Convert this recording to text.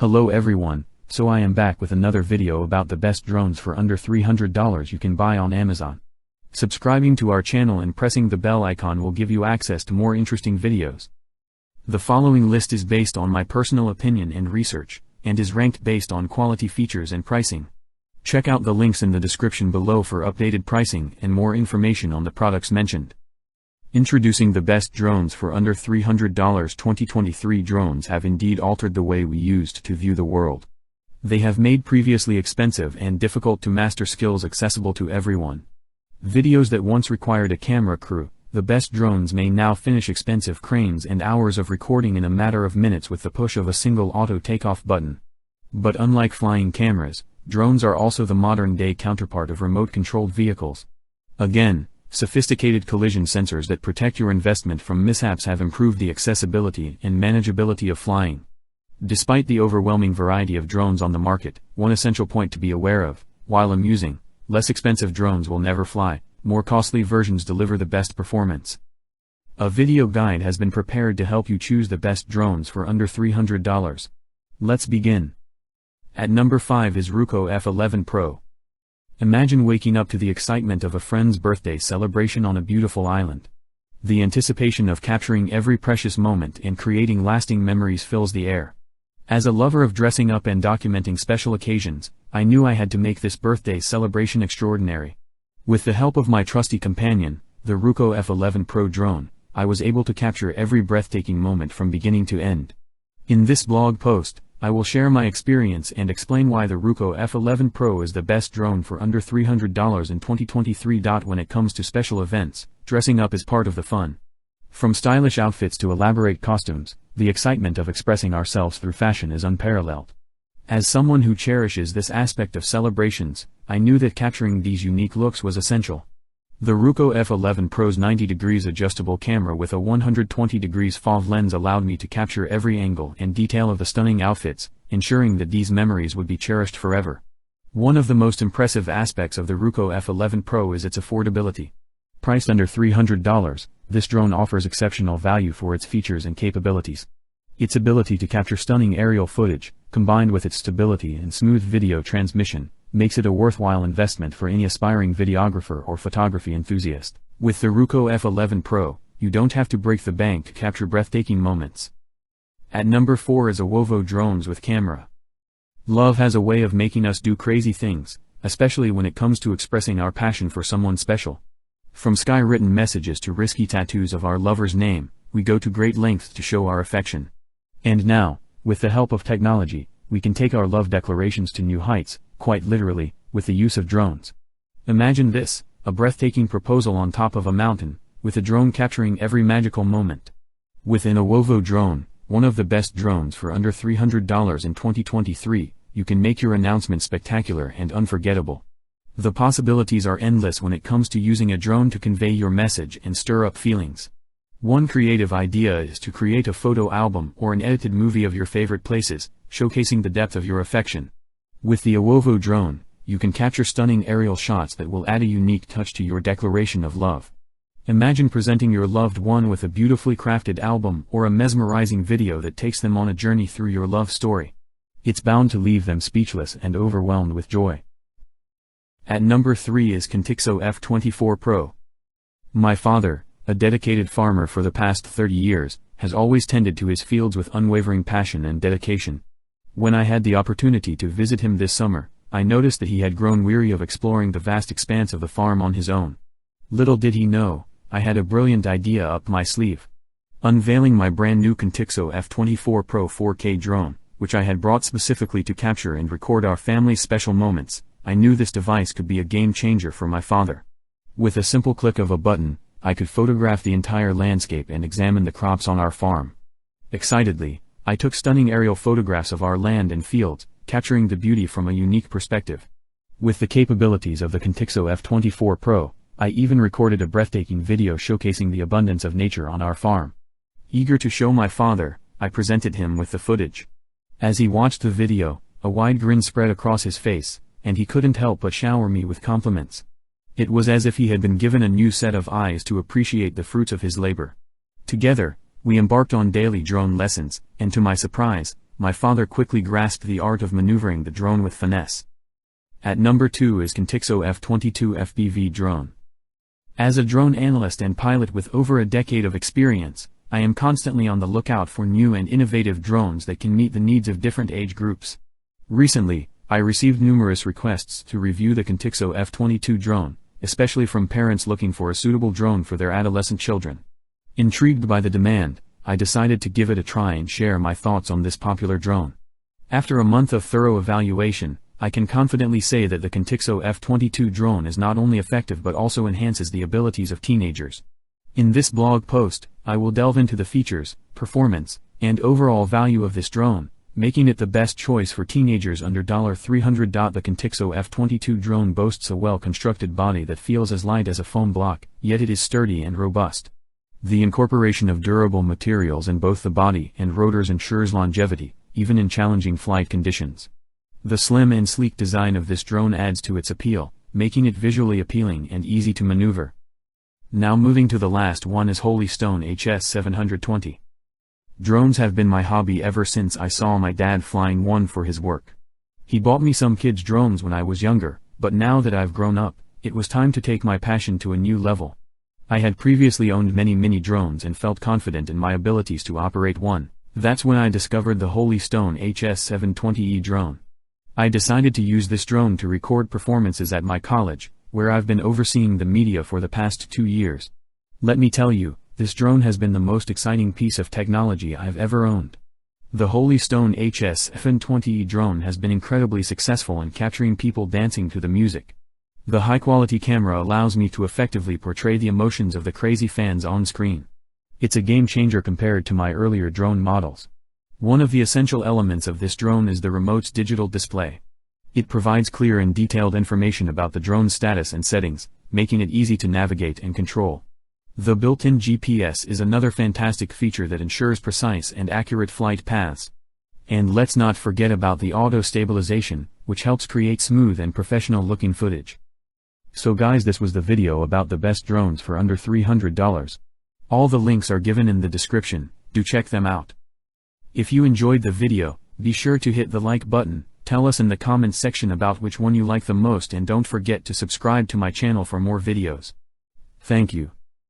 Hello everyone, so I am back with another video about the best drones for under $300 you can buy on Amazon. Subscribing to our channel and pressing the bell icon will give you access to more interesting videos. The following list is based on my personal opinion and research, and is ranked based on quality, features and pricing. Check out the links in the description below for updated pricing and more information on the products mentioned. Introducing the best drones for under $300. 2023 drones have indeed altered the way we used to view the world. They have made previously expensive and difficult to master skills accessible to everyone. Videos that once required a camera crew, the best drones may now finish expensive cranes and hours of recording in a matter of minutes with the push of a single auto takeoff button. But unlike flying cameras, drones are also the modern-day counterpart of remote-controlled vehicles. Again, sophisticated collision sensors that protect your investment from mishaps have improved the accessibility and manageability of flying. Despite the overwhelming variety of drones on the market, one essential point to be aware of: while amusing, less expensive drones will never fly, more costly versions deliver the best performance. A video guide has been prepared to help you choose the best drones for under $300. Let's begin. At number 5 is Ruko F11 Pro. Imagine waking up to the excitement of a friend's birthday celebration on a beautiful island. The anticipation of capturing every precious moment and creating lasting memories fills the air. As a lover of dressing up and documenting special occasions, I knew I had to make this birthday celebration extraordinary. With the help of my trusty companion, the Ruko F11 Pro drone, I was able to capture every breathtaking moment from beginning to end. In this blog post, I will share my experience and explain why the Ruko F11 Pro is the best drone for under $300 in 2023. When it comes to special events, dressing up is part of the fun. From stylish outfits to elaborate costumes, the excitement of expressing ourselves through fashion is unparalleled. As someone who cherishes this aspect of celebrations, I knew that capturing these unique looks was essential. The Ruko F11 Pro's 90° adjustable camera with a 120° FOV lens allowed me to capture every angle and detail of the stunning outfits, ensuring that these memories would be cherished forever. One of the most impressive aspects of the Ruko F11 Pro is its affordability. Priced under $300, this drone offers exceptional value for its features and capabilities. Its ability to capture stunning aerial footage, combined with its stability and smooth video transmission, makes it a worthwhile investment for any aspiring videographer or photography enthusiast. With the Ruko F11 Pro, you don't have to break the bank to capture breathtaking moments. At number 4 is Ovoo Drones with camera. Love has a way of making us do crazy things, especially when it comes to expressing our passion for someone special. From sky-written messages to risky tattoos of our lover's name, we go to great lengths to show our affection. And now, with the help of technology, we can take our love declarations to new heights, quite literally, with the use of drones. Imagine this, a breathtaking proposal on top of a mountain, with a drone capturing every magical moment. Within a Ovoo drone, one of the best drones for under $300 in 2023, you can make your announcement spectacular and unforgettable. The possibilities are endless when it comes to using a drone to convey your message and stir up feelings. One creative idea is to create a photo album or an edited movie of your favorite places, showcasing the depth of your affection. With the Ovoo drone, you can capture stunning aerial shots that will add a unique touch to your declaration of love. Imagine presenting your loved one with a beautifully crafted album or a mesmerizing video that takes them on a journey through your love story. It's bound to leave them speechless and overwhelmed with joy. At number 3 is Contixo F24 Pro. My father, a dedicated farmer for the past 30 years, has always tended to his fields with unwavering passion and dedication. When I had the opportunity to visit him this summer, I noticed that he had grown weary of exploring the vast expanse of the farm on his own. Little did he know, I had a brilliant idea up my sleeve. Unveiling my brand new Contixo F24 Pro 4K drone, which I had brought specifically to capture and record our family's special moments, I knew this device could be a game changer for my father. With a simple click of a button, I could photograph the entire landscape and examine the crops on our farm. Excitedly, I took stunning aerial photographs of our land and fields, capturing the beauty from a unique perspective. With the capabilities of the Contixo F24 Pro, I even recorded a breathtaking video showcasing the abundance of nature on our farm. Eager to show my father, I presented him with the footage. As he watched the video, a wide grin spread across his face, and he couldn't help but shower me with compliments. It was as if he had been given a new set of eyes to appreciate the fruits of his labor. Together, we embarked on daily drone lessons, and to my surprise, my father quickly grasped the art of maneuvering the drone with finesse. At number 2 is Contixo F22 FPV drone. As a drone analyst and pilot with over a decade of experience, I am constantly on the lookout for new and innovative drones that can meet the needs of different age groups. Recently, I received numerous requests to review the Contixo F22 drone, especially from parents looking for a suitable drone for their adolescent children. Intrigued by the demand, I decided to give it a try and share my thoughts on this popular drone. After a month of thorough evaluation, I can confidently say that the Contixo F22 drone is not only effective but also enhances the abilities of teenagers. In this blog post, I will delve into the features, performance, and overall value of this drone, making it the best choice for teenagers under $300. The Contixo F22 drone boasts a well-constructed body that feels as light as a foam block, yet it is sturdy and robust. The incorporation of durable materials in both the body and rotors ensures longevity, even in challenging flight conditions. The slim and sleek design of this drone adds to its appeal, making it visually appealing and easy to maneuver. Now moving to the last one is Holystone HS720. Drones have been my hobby ever since I saw my dad flying one for his work. He bought me some kids' drones when I was younger, but now that I've grown up, it was time to take my passion to a new level. I had previously owned many mini drones and felt confident in my abilities to operate one. That's when I discovered the Holystone HS720E drone. I decided to use this drone to record performances at my college, where I've been overseeing the media for the past 2 years. Let me tell you, this drone has been the most exciting piece of technology I've ever owned. The Holystone HS720E drone has been incredibly successful in capturing people dancing to the music. The high-quality camera allows me to effectively portray the emotions of the crazy fans on screen. It's a game-changer compared to my earlier drone models. One of the essential elements of this drone is the remote's digital display. It provides clear and detailed information about the drone's status and settings, making it easy to navigate and control. The built-in GPS is another fantastic feature that ensures precise and accurate flight paths. And let's not forget about the auto stabilization, which helps create smooth and professional-looking footage. So guys, this was the video about the best drones for under $300. All the links are given in the description, do check them out. If you enjoyed the video, be sure to hit the like button, tell us in the comments section about which one you like the most, and don't forget to subscribe to my channel for more videos. Thank you.